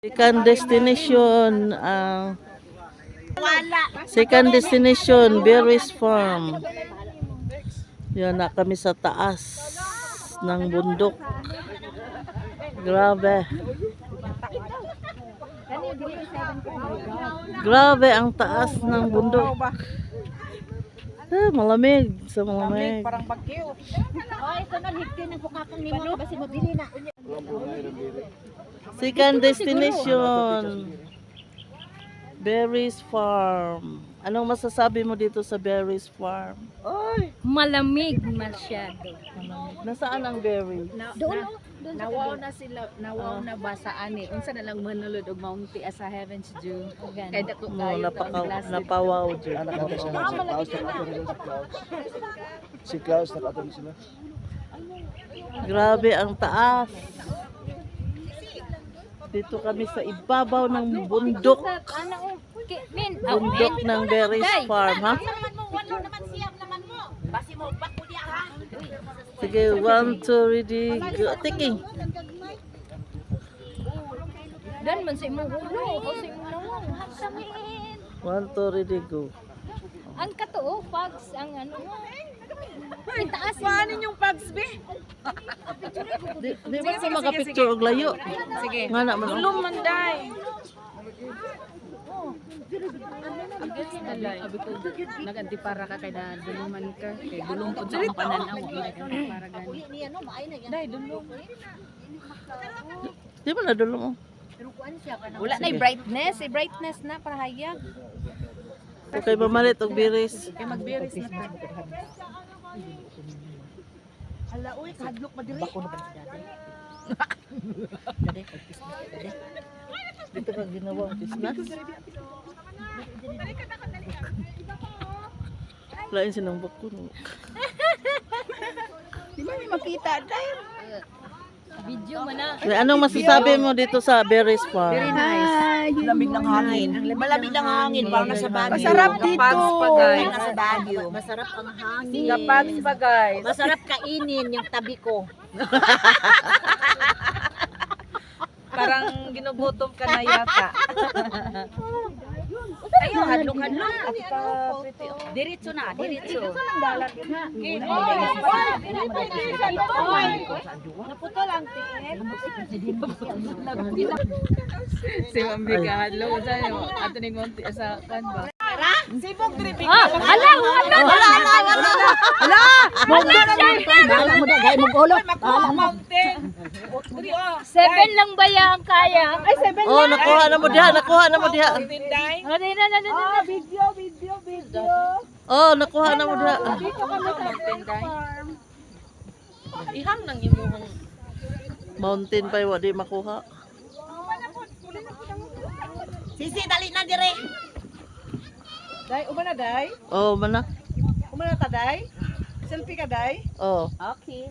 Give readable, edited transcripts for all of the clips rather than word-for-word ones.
Second destination, second destination, Berries Farm. Yan na kami sa taas ng bundok. Grabe. Grabe ang taas ng bundok. Malamig, sa malamig. Parang bagyo. Second destination, Berries Farm. Anong masasabi mo dito sa Berries Farm? Oy, Malamig masyado. Nasaan ang berry? nawaw na sila, nawaw na ba sa ani? Unsa na lang manulod og maunti sa Heaven's Dew. Kay dako No, kayo napawaw dyan. Si Klaus nakatulog sila. Grabe ang taas. Dito kami sa ibabaw ng bundok. Bundok ng Berries Farm, ha? Sige, 1, 2, ready, go. Tiki. Dan man sa imong ulo, o sa imong nawang. 1, 2, ready, go. Ang katuo, pags, ang ano mo. Itaas Paano yung pags be? Di ba sa makapicture og layo? Sige. Nga na man. Dulong man day. Agad dalay. Abi ko nagantipara ka kay na duluman ka. Kay dulong pud sa akong pananaw, nagantipara gani. Day dulong. Di ba nadulong mo? Wala na brightness, brightness na para hayag. Okay, mamalit og berries. Kay magberes na ta. Hala uy, kahadlok pa diri. Dito ka ginawa ang business. Lain sinang bako no. Di ba may makita day? video man na. Anong masasabi mo dito sa Berries Farm? Very nice. Lamig ng hangin. Malamig ng hangin, parang nasa Baguio. Masarap dito. Parang nasa Baguio. Masarap ang hangin. Gapags pa guys. Masarap kainin yung tabi ko. Parang ginugutom ka na yata. Ayun, hadlok-hadlok. Diretso na, diretso. Naputol ang tingin. Si Mambi ka hadlok sa'yo. Ato ni Monty sa kanba. Sibog dripping. Hala! Bahala mo na, gaya mong ulo. Mountain. 7 lang ba yung kaya? Ay, 7 Oh, nakuha na mo diha, nakuha na mo diha. Tinday. na. Video. Oh, nakuha na mo diha. Tinday. Ihang nang imong Mountain pa wa di makuha. Sisi, dali na dire. Day, umana day. Oh, mana? Umana ta day. Selfie ka day. Oh. Okay.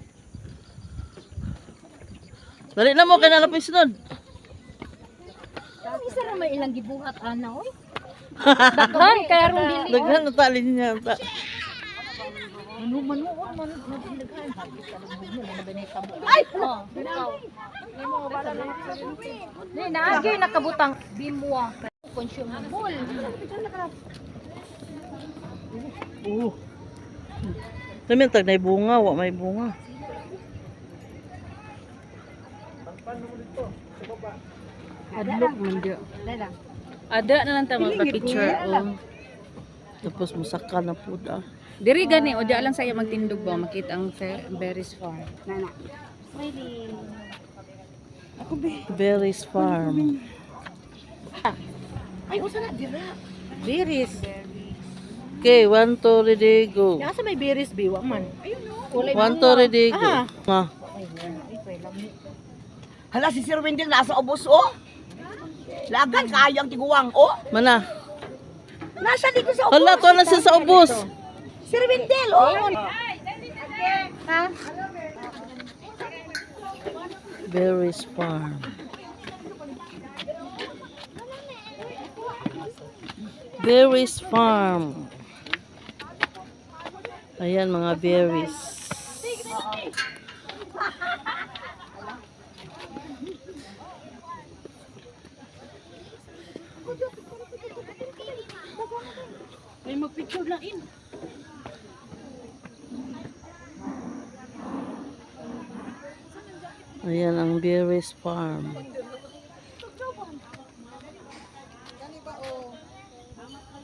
Dali na mo kay nalapis sunod. Isa ra may ilang gibuhat ana oy. Daghan kaya ron dili. Daghan na tali niya ta. Ay! Ni naagi nakabutang bimwa. Consumable. Dami tag nay bunga, wa may bunga. Hadlok man dia. Ada na lang ta magpa-picture o. Tapos musaka na pud ah. Diri gani o dia lang saya magtindog ba makita ang Berries Farm. Berries Farm. Ay, usa na dira. Berries. Okay, 1, 2, ready, go. Nasa may berries biwa man. 1, 2, ready, go. Ah. Hala, si Sir Wendell nasa ubos, oh. Lagan kayo ang tiguwang, oh. Mana? Nasa dito sa ubos. Hala, to na siya sa ubos. Sir Wendell, oh. Berries Farm. Berries Farm. Ayan mga berries. May magpicture na in. Ayan ang berries farm.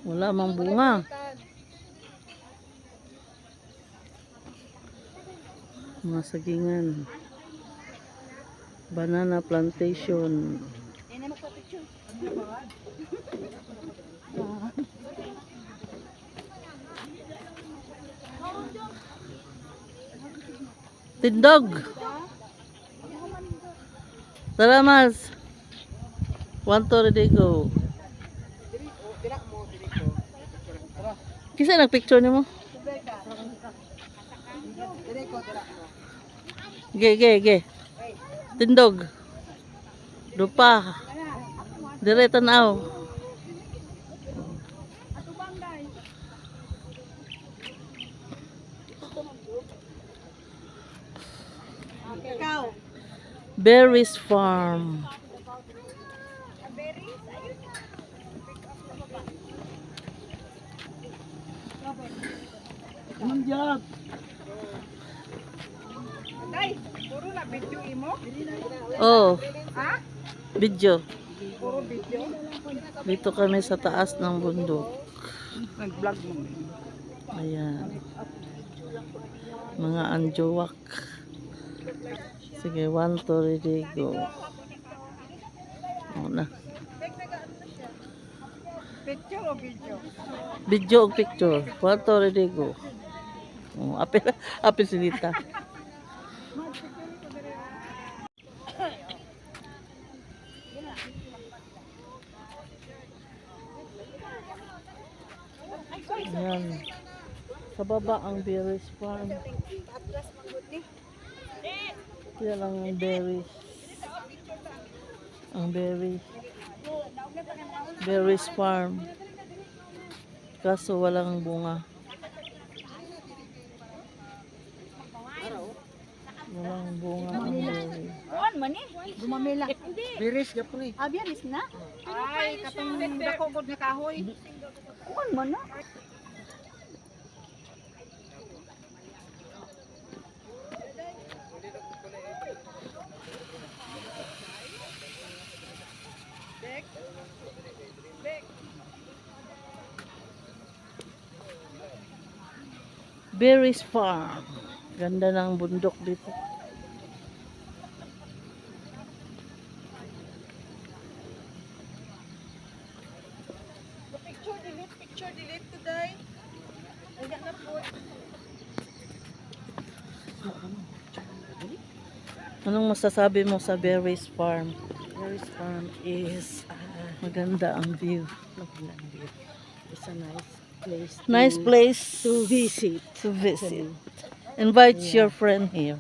Wala mang bunga. Mga sagingan. Banana plantation. Tindog. Tara, Mas. Want to ready go. Kisa nagpicture ni mo? Ge. Tindog. Dupa. Dire tanaw. Berries farm. Anong job? Oh. Video. Dito kami sa taas ng bundok. Nag-vlog mo. Ayan. Mga anjowak. Sige, 1 to ready go. Una. Picture o video? Video o picture. 1 to ready go. Oh, apil silita. Ayan. Sa baba ang berries farm. Yan ang berries. Ang berries. Berries farm. Kaso walang bunga. Walang bunga ang berries. Kuan man eh. Gumamela. Biris, gapon eh. Abiaris na. Ay, katong dako gud nga kahoy. Kuan man na. Berries farm. Ganda ng bundok dito. Picture delete today. Ayan na po. Anong masasabi mo sa berries farm? Berries farm is Maganda ang view. it's a nice place Nice place to visit. to visit. Invite your friend here.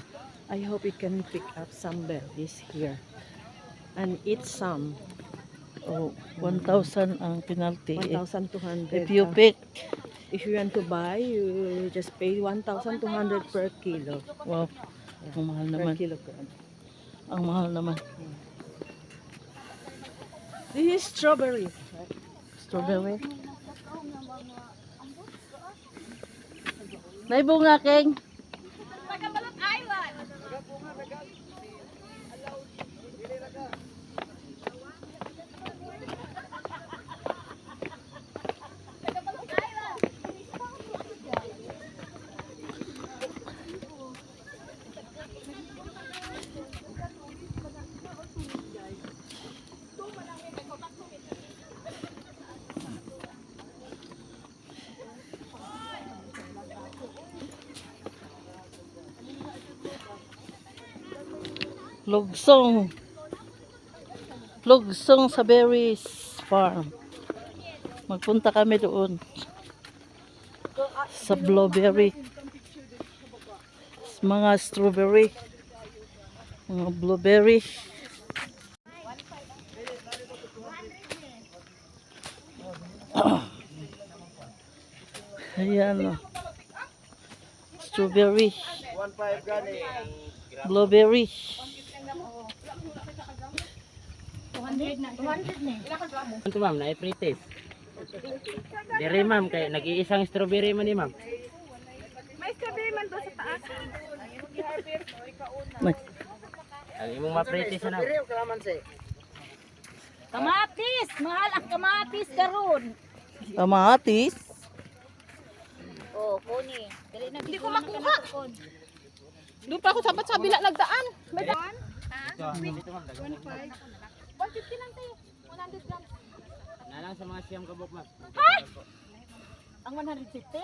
I hope you can pick up some berries here and eat some. Oh, 1,000 ang penalty. 1,200. If you pick, If you want to buy, you just pay 1,200 per kilo. wow, ang mahal Per naman. kilogram. Ang mahal naman. This is strawberry. Strawberry. May bunga, King. Lugsong. Lugsong sa berries farm. Magpunta kami doon. Sa blueberry. Mga strawberry. Mga blueberry. Ayan o. Strawberry. 1.5 gani. Blueberry. Ito ma'am, na-pretest. Dire ma'am, kaya nag-iisang strawberry man ni ma'am. May. Ang imong ma-pretest na. Kamatis! Mahal ang kamatis karon. Kamatis. Oh, kuni. Hindi ko makuha. Doon pa ako sabat sa bila nagdaan. Ito, dito ma'am, dagan. 150 lang tayo. 100 grams. Nalang sa mga siyam kabok ma'am. Ang 150?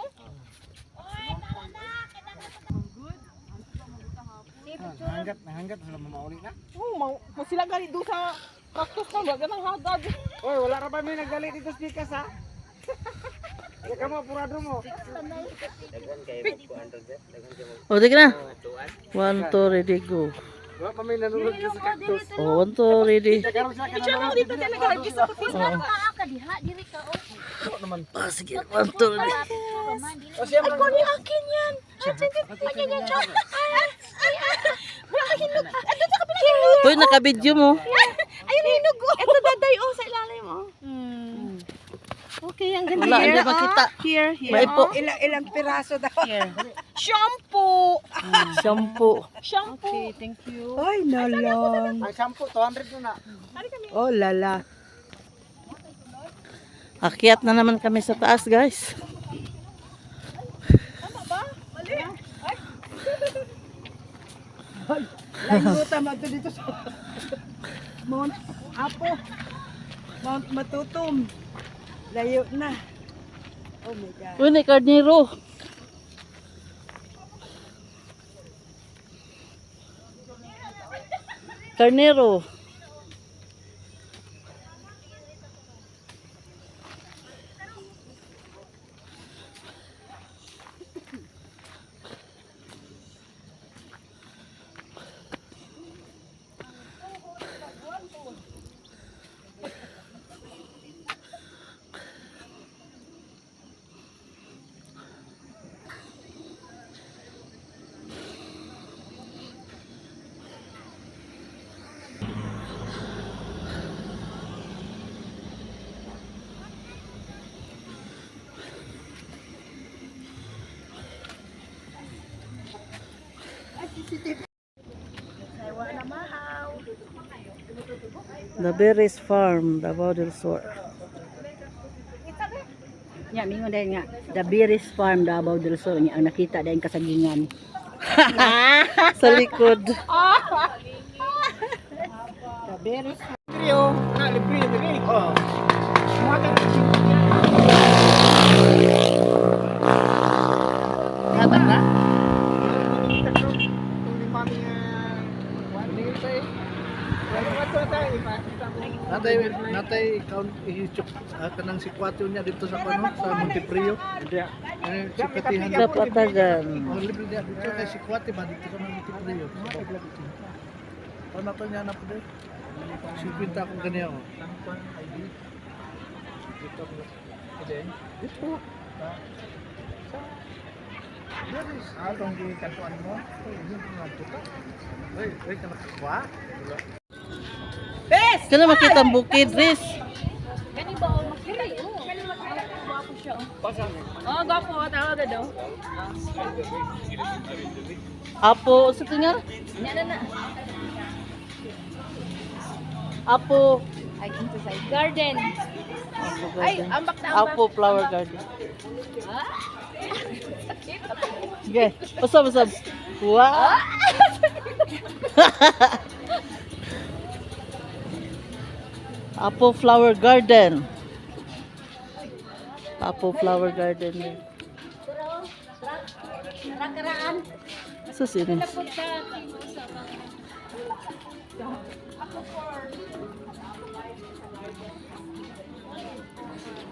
Nahanggat sila mamauli na. Oh, mo sila gali doon sa cactus na ba ganang hagad. Oy, wala ra ba may nagdali dito sa Pikas ha? Ya kamu apurado mo. Dagan kayo magkuhan ron sir. Dagan kayo O, di ka na. magkuhan. 1, 2, ready, go. Wala pa may nanulog dito sa cactus. O, 1, 2, ready. Karon sa Siya mo dito talaga lagi sa cactus. Kaa ka diha, diri ka oh. Ah, sige. 1, 2, ready. O siya mo. Ni akin yan. Uy, nakabidyo mo. Ayun hinog ko. Ito daday oh sa ilalim mo. Okay, ang ganda. Wala, hindi makita. Here. Maipo. Ilang piraso daw. Shampoo. Shampoo. Okay, thank you. Ay, nalang. Ang shampoo 200 na. Oh, lala. Akyat na naman kami sa taas, guys. Languta mo dito sa Mount Apo. Mount Matutum. Layo na. Oh my God. Uy, may karnero. Karnero. The Berries Farm, Davao del Sur. Nya mingon dahil nga the Berries Farm Davao del Sur nya ang nakita dahil kasagingan. Sa likod. The Berries Trio, na libre diri. Oh. Hatag na? Natay count ihichok kanang sikwatyo niya dito sa kuno sa Monteprio. Sikatihan Kapatagan. libre dia dito kay sikwati ba dito sa Monteprio. Ano to niya na pud. Sipinta ko ganiya oh. Dito. Atong di katuan mo. Ay, kana kwa. Kailan makita ang bukid, Riz? Kani ba o makiri? Oh, kani makita ko gwapo siya. Oh, gwapo tawa ga daw. Apo, sa tingnan? Nya na. Apo. Ay kinto sa garden. Apo Ay, garden. ambak na Apo flower garden. Sige, usap. Wow. Apo flower garden. Apo flower garden. Nakaraan. Sa sinis.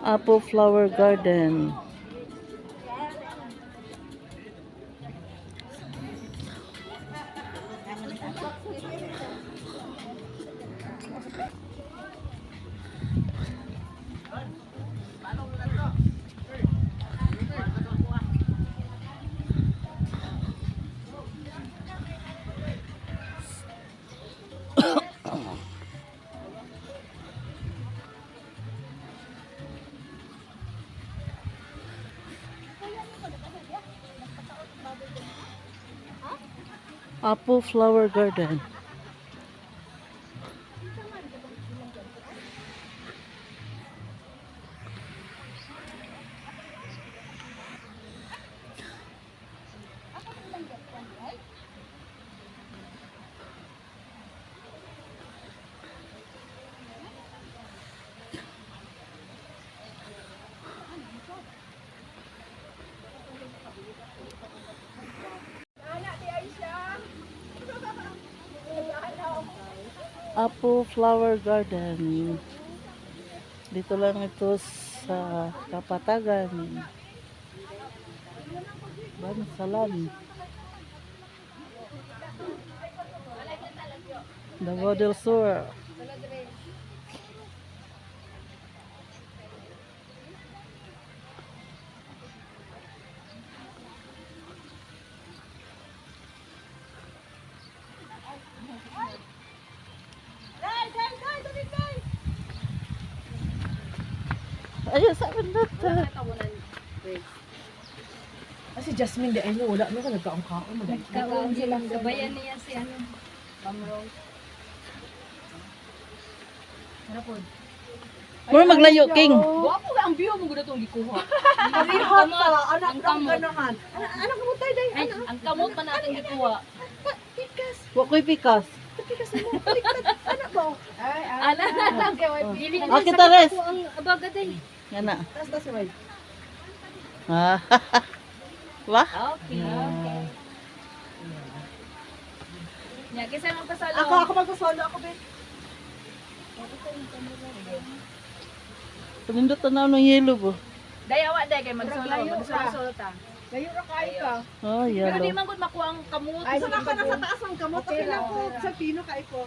Apo flower garden. Apple Flower Garden. Apple Flower Garden. Dito lang ito sa Kapatagan. Bansalan. Davao del Sur. Ayun, sa akin na ito. Kasi Jasmine, di ano, wala mo ka nagkaong-kaong. Kaon silang gabayan niya si ano. Ma'am Rose. Mura maglayo, King. Guwapo ka ang view mo gud itong gikuha. Parihan pa, anak Ang lang kamot. ganahan. Anak mo tayo dahil. Ay, ang kamot pa natin gikuha. Wa ko'y pikas. Anak ba? Ay, Ala na lang kay dili Ah, kita res. ang abaga din. Yan na. tas right. Ah. Wah. Okay. Okay. Nya kisa man pasalo. Ako magkasolo ako, Ben. Panindot na ng yellow po. Dayawa day kay magsolo ta. Layo ra kayo ka. Oh, Pero di yellow. man gud makuha ang kamot. Ay, sa ka nasa taas ang kamot. Okay lang po. Sa pino ka ko.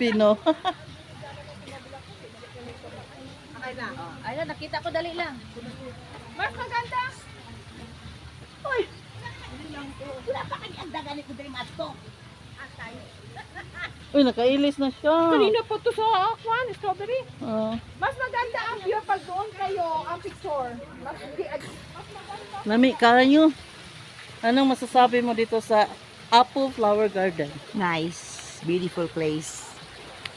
Pino. Okay na. Ay, nakita ko dali lang. Mas maganda. Wala pa kanya ang daganit ko dali mato. Uy, nakailis na siya. Kanina po to sa Juan, strawberry. Ah. Mas maganda ang view pag doon kayo ang picture. Mas Nami, kayo. Anong masasabi mo dito sa Apple Flower Garden? Nice, beautiful place.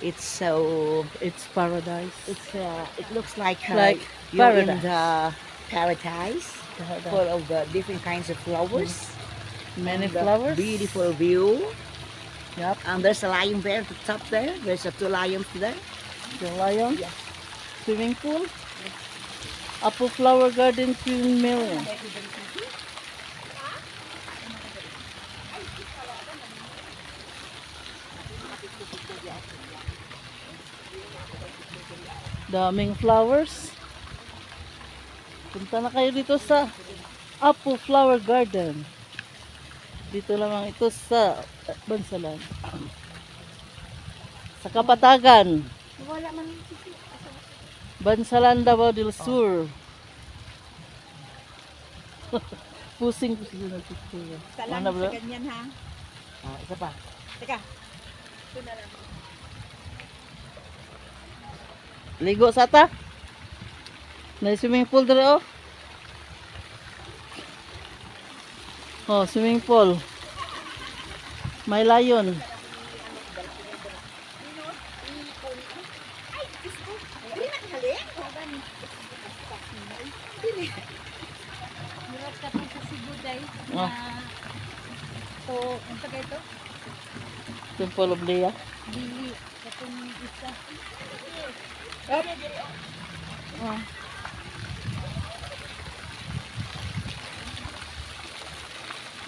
It's so, It's paradise. it looks like, Like you're in paradise. the paradise, full of the different kinds of flowers. Many The flowers. Beautiful view. Yup. And there's a lion bear at the top there. There's a 2 lions there. The lion. Swimming pool. Apple Flower Garden, 2 million. Daming flowers. Punta na kayo dito sa Apple Flower Garden. Dito lamang ito sa Bansalan. Sa Kapatagan. Bansalan, Davao del Sur. Pusing ko sila na picture. Ano ba? ganyan ha. Ah, isa pa. Teka. Ligo sa ta. May swimming pool dito oh. Oh, swimming pool. May lion. Murag ka sa Cebu day. Oh, To, ang tagay to? Temple of Lea. Dili katong isa.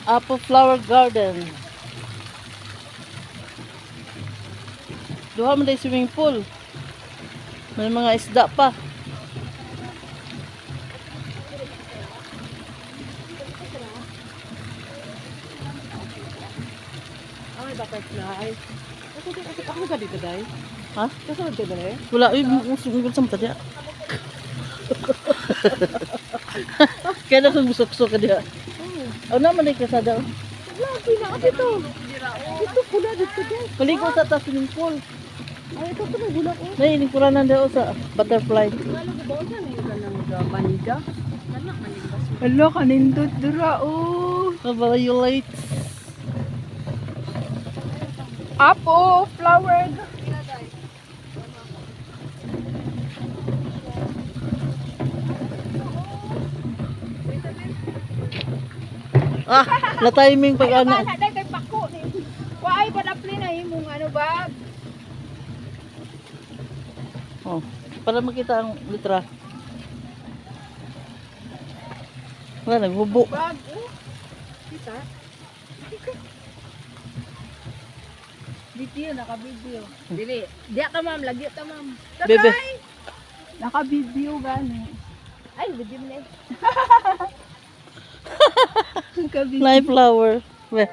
Apple Flower Garden. Duha man day swimming pool. May mga isda pa. Ay, butterfly. Ako ka dito, Day? Ha? Kasunod ka, Day? Wala, usong sa mata diya. Kaya na kung busok-busok ka diya. Oh, naman ay kasada. Lagi na, dito. Dito pula, dito, Day. Maligo sa ta swimming pool. Ay, ito pala, bulak, oh. Nay, inikuranan daw sa butterfly. Banda. Alo, kanindot dura, oh. Violate. Apple flowered. Ah, na timing pag ano. Ana dai kay pako ni. Waay pa napli na imong ano ba? Oh, para makita ang litra. Wala, naghubo. Bag. Kita. Video naka-video. Dili. Diya ka ma'am, lagi ta ma'am. Bebe. Naka-video gani. Ay, video mo na. Live flower. Be.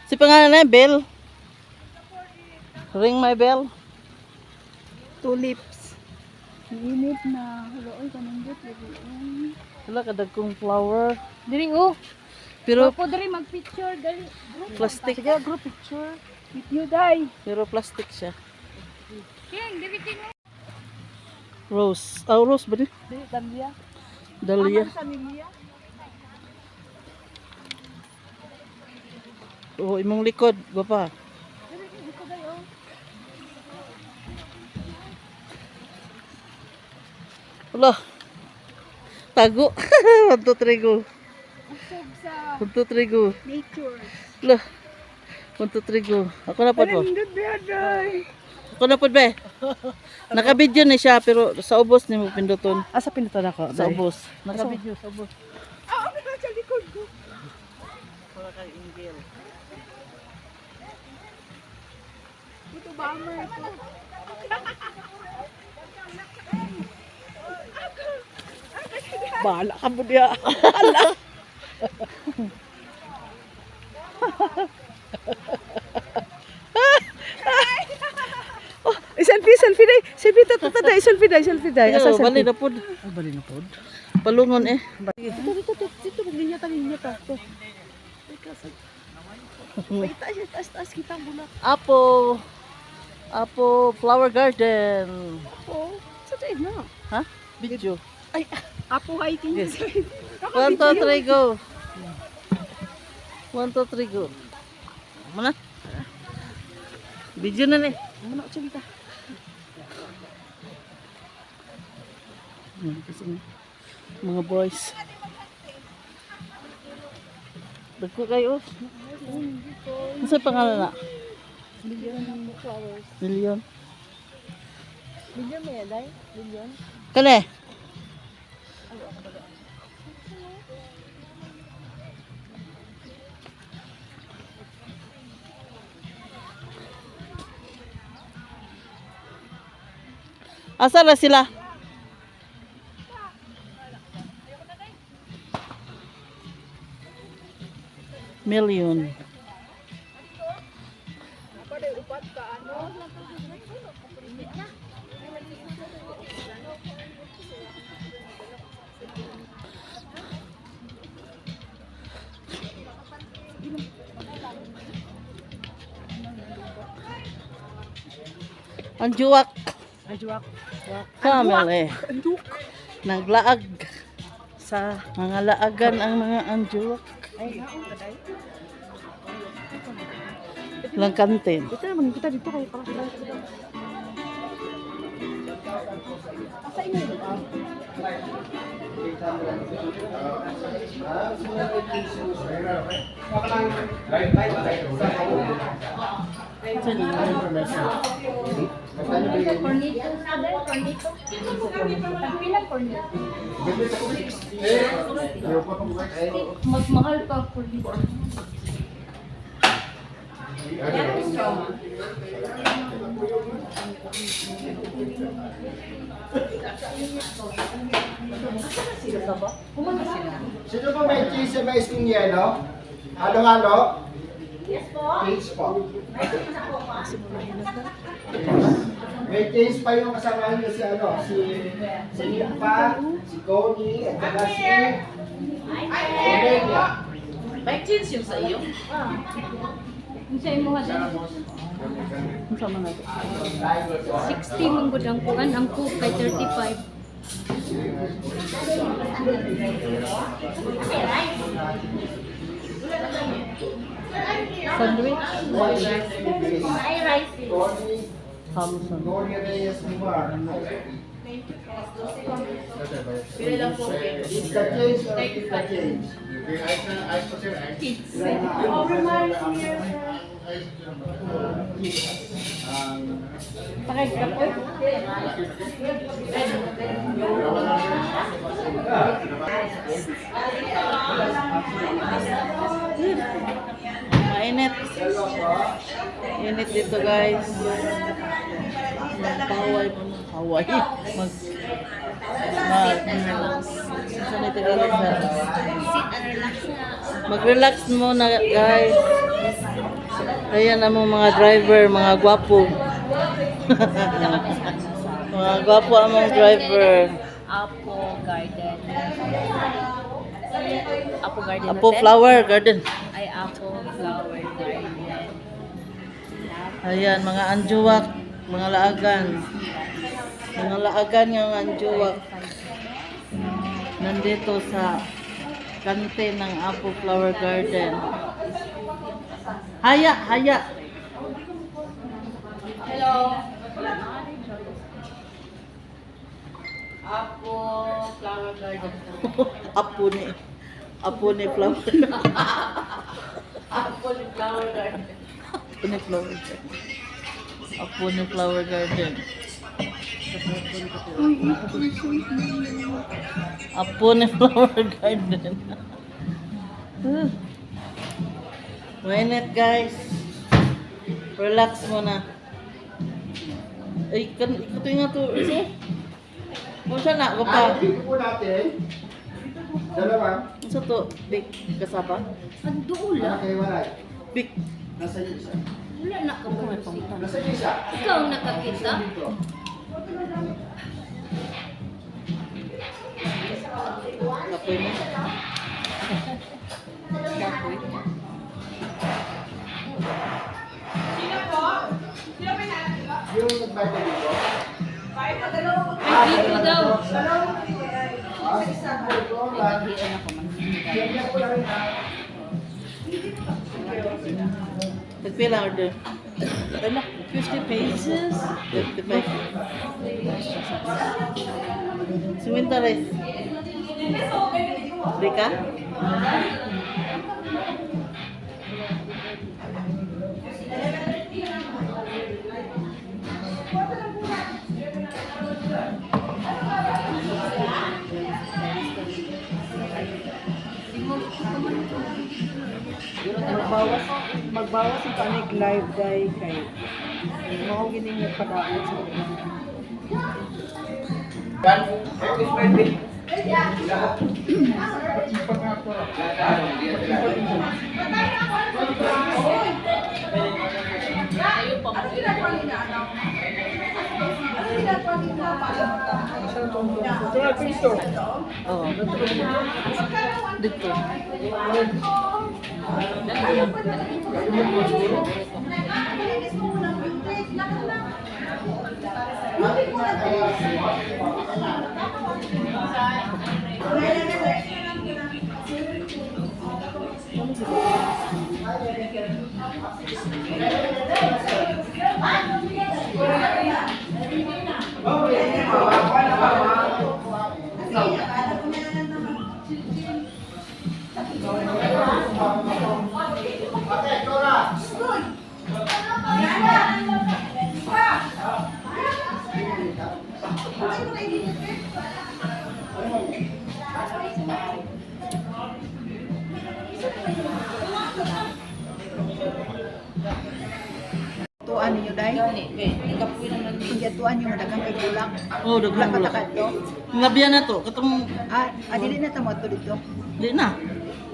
Si pangalan na Bell. Ring my bell. Tulips. Init na. Huloy ka nang dito. Wala kadagkong flower. Diri oh. Pero Ako diri mag-picture dali. plastic. Sige, group picture. With you dai. Pero plastic siya. King, diri king. Rose. Ah, rose ba ni? Diri Dahlia. Dahlia. Sa Milia. Oh, imong likod. Gwapa. Diri king ko dai oh. Wala. Tago. 1, 2, 3, go. Usog sa 1, 2, 3, go. nature. Wala. 1, 2, 3, go. Ako na po. Nindot dai. Ako na po, be. Naka-video na siya, pero sa ubos ni mo pinduton. Asa pinutan ako? Sa ubos. Naka-video sa ubos. Ah, ano na sa likod ko? Para kay Ingel. Ito bomber ito. Bahala ka mo diya. Oh, selfie day. Selfie dai, selfie dai. Asa Pero, bali selfie? na po. Oh, bali na pod. Palungon eh. Dito linya ta. Taas kita ang bulak. Apo flower garden. Oh, sa tayo na. Ha? Video. Apo hiking. Yes. 1, 2, 3, go. 1, 2, 3, go. Mana? Video na ni. Muna ko kita. Kasi mga boys. Dagko kayo. Ano sa pangalan na? Million flowers. Million. Million mo yan, dai? Million? Kane? Asa na sila? Million. Ang juwak. Anjuak. Kamel eh. Naglaag. Sa Mga laagan ang mga anjuwak. Langkantin. ito naman kita dito kayo para sila. Mas mahal pa cornito. Sino po may cheese sa mais kung yelo? Halo-halo? Yes po. Cheese po. May cheese pa yung kasama niyo si ano, si Nimpa, si Connie, at saka si Omelia. May chance yung sa iyo. Kung sa imo hadin. Ang sama natin. 60 man gud ang kuan, ang cook kay 35. Sandwich. Tony, Hamson. Gloria Reyes Lumar. Is the change or is the change? Mainit. Init dito guys. Magpaway mo na. Haway. Saan ito galing sa? Mag-relax muna guys. Ayan ang mga driver, mga gwapo. Mga gwapo ang mga driver. Apple Garden. Apple Garden Apo Hotel? Flower Garden. Ay, Apple Flower Garden. Ayan, mga anjuwak, mga laagan. Mga laagan yung anjuwak. Nandito sa kante ng Apple Flower Garden. Haya, haya. Hello. Apple Flower Garden. Apo ni. Apo ni Flower. Apple Flower Garden. Apo ni Flower Garden. Apo ni Flower Garden. Apo ni Flower Garden. Mainit guys. Relax muna. Ay, ikutin nga to. Isa? Kung siya na, Ah, gapa. dito po natin. Dalawa. Isa to, big kasaba. Ang duula. Kayo walay. Big. Nasa yung isa. Wala na ka po. Nasa yung isa. Ikaw ang nakakita? Dito. Kapoy mo. Yung nagbata dito. Ay, dito daw. Nagpila order. Ano? 50 pesos? 55. Suminta rice. Rika? Magbawas ang panig live day kay mao gini nga padaot sa Oo. Dito. Tuan ninyo day. Hindi tuan yung madagang kay bulak. Oh, daghan mo Patakad to. Ngabiyan na to. Katong, Dili na tamo to dito. di na.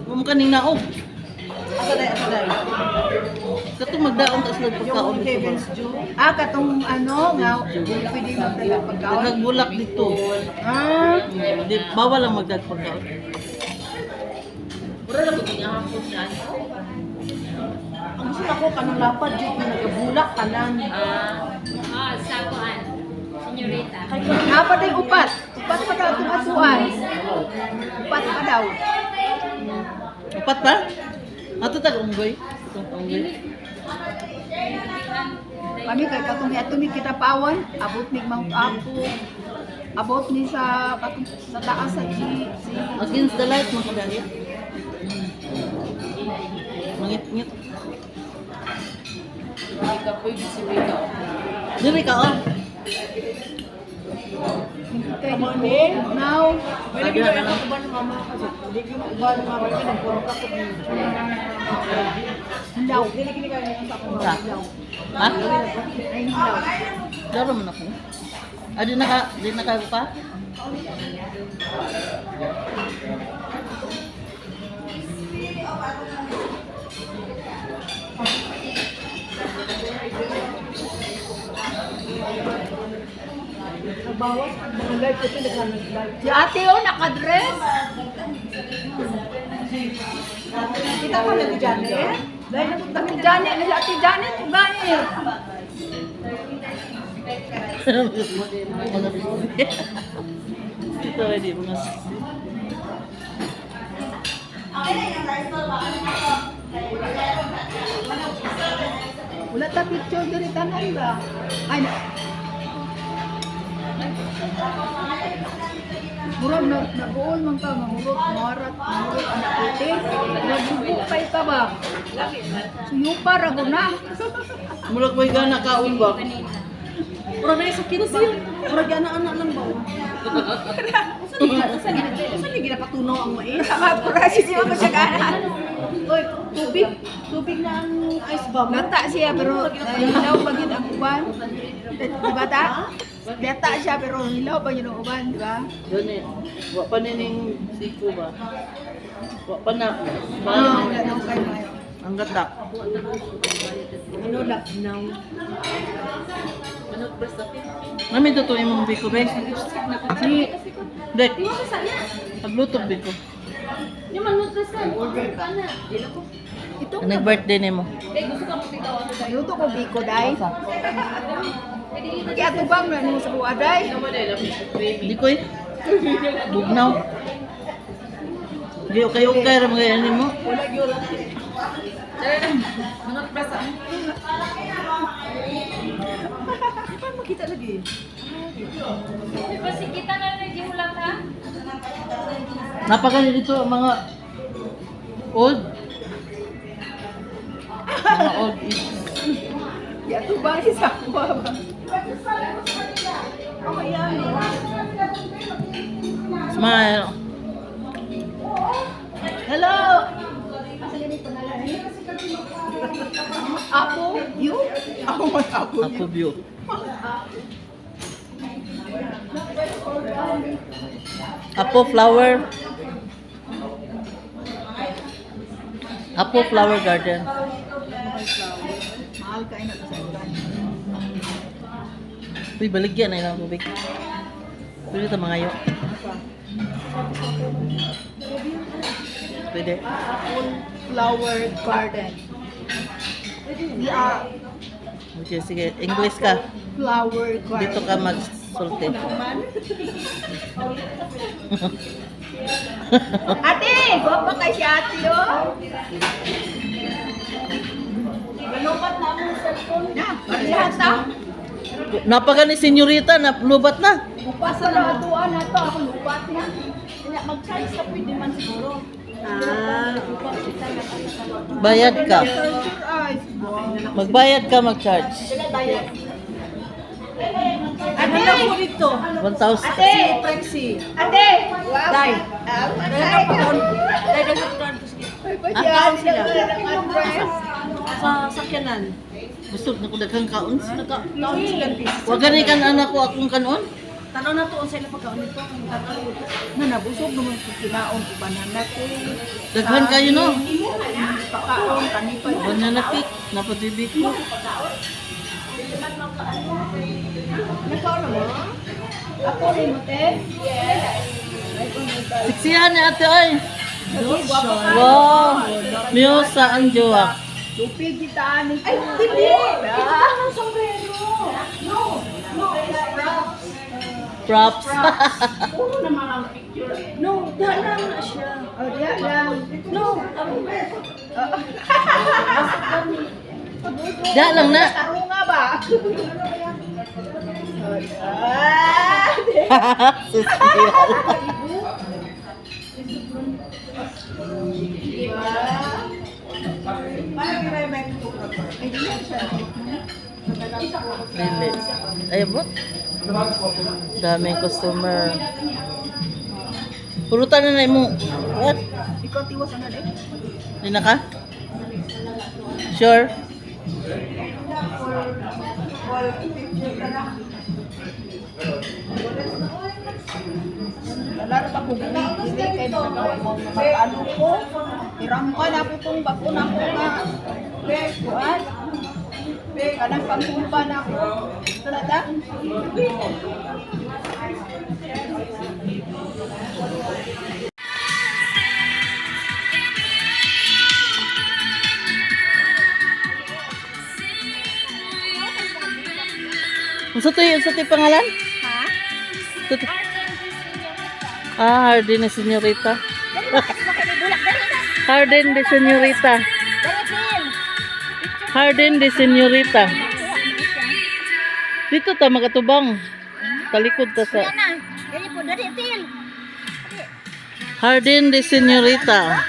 Huwag mo kaning naog. Asa day, asa day. Katong magdaon ta sila pagkaon Yung dito. Kevin's Jew. Katong ano nga pwede magdala pagkaon. Nagbulak dito. Di, bawal lang magdag pagkaon. Pura na ko ginahapon na. Ang sila ko kanang lapad jud na nagabulak kanan. Sa kuan. Senyorita. Apa day upat? Upat pa daw itong asuan. Upat pa daw. Upat pa? Ato tag unggoy. Itong pauwi. Kami kay katong atumi kita pawon, abot ni Mount Apo. Abot ni sa sa taas sa si Against the light, mga kadali. Mangit-ngit. Hindi ka pwede si Wika. Dili ka, oh. kay ni now. Sabi na ka lang. Hilaw. Sa? Ha? Ay hilaw. Daro mo na ko. Ah, di naka pa? Si ate oh, naka-dress. Kita ko na ni Janet. Dahil napunta ni Janet, si ate Janet, gani. Ito ay di mga Wala ta picture diri tanan ba? Ay na. Murag na nabuol man ka, mahurot, marat, mahurot, anak puti. Nagbubukay ka ba? Suyupa, rago na. murag may gana kaon ba? Pero may sakit siya. Murag anak-anak lang ba? Saan yung ginapatunaw ang mais? Kapurasi siya ko siya gana. Oy, tubig. Tubig na ang ice bomb. Nata siya pero hilaw pa gid ang uban. Di ba ta? Beta siya pero hilaw pa yun ang uban, di ba? Doon eh. Wa pa nining siko ba? Wa pa na. Oo, ganun kayo. Ang gatak. Ano lang, now. Namin to imong biko be. Si, Dek. Pagluto biko. Yung manutrasan. Order ka na. ito, Nag-birthday nimo. luto ko biko, day. Kaya ito bang na sa buwa, day? Di ko eh. Bugnaw. Di kayo kay ra mga nimo. Makita lagi. Kita na lagi mo lang ha? Napakali dito mga old. Mga old is. Kaya ito bang isa buwa ba? Smile. Hello! Apo, you? Ako man apo, Apo view. Apo flower. Apo flower garden. Mahal kayo na sa ulan. Uy, baligyan na ilang tubig. Pwede ito mga yo. Pwede. Flower garden. Yeah, Okay, sige. English ka. flower garden. Dito ka magsulti. Ate! Gwapa kay si ate, oh! Malupat na mo sa cellphone. Na, parihata. Napaka ni senyorita, lubat na. Upasa na atuan na to. Ako lupat na. Kaya mag-charge ka pwede man siguro. Bayad ka. Ay, Magbayad ka, mag-charge. ate! Ano po dito? 1,000. Ate! Prexy. Ate! Dai. Dai. Ang sila. Sa sakyanan. Gusto na ko daghang kaon. Nagka-count silang pieces. Wa gani kan anak ko akong kanon. Tanaw na to sa ilang pagkaon nito. Na nabusog naman ko kinaon ko banana cake. Daghan kayo no. Pakaon, kanipan. Banana cake, napatibig ko. Nakaon mo? Ako rin mo, te? Siksihan ni ate ay. Wow. Miyo sa anjoak. Tupig kita ni ay, hindi! Ano sombrero? Props. Puro naman ang picture. No, dahil na siya. Oh, diya lang. No, Da lang na. Tarunga ba? Dili. Ay, bot. Daming customer. Pulutan na mo. What? Ikaw tiwas na eh. Di na ka? Sure? Wala na pa ko dili kay mag-ano ko. Irampan ako tong bago na ko nga. Kuan. Kanang pangkumpa na ako. Ito na ta? Unsa to pangalan? Ha? Hardin de Señorita. Hardin de Señorita. Hardin de Señorita. Dito ta magatubang. Talikod ta sa Dali po, dali til. Hardin de Señorita.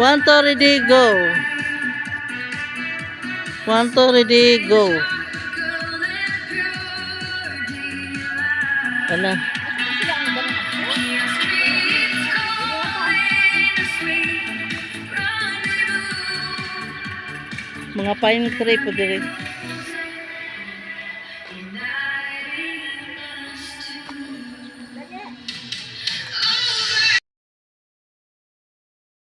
Want to ready go. Want to ready go. Ala. Mga pine tree po diri.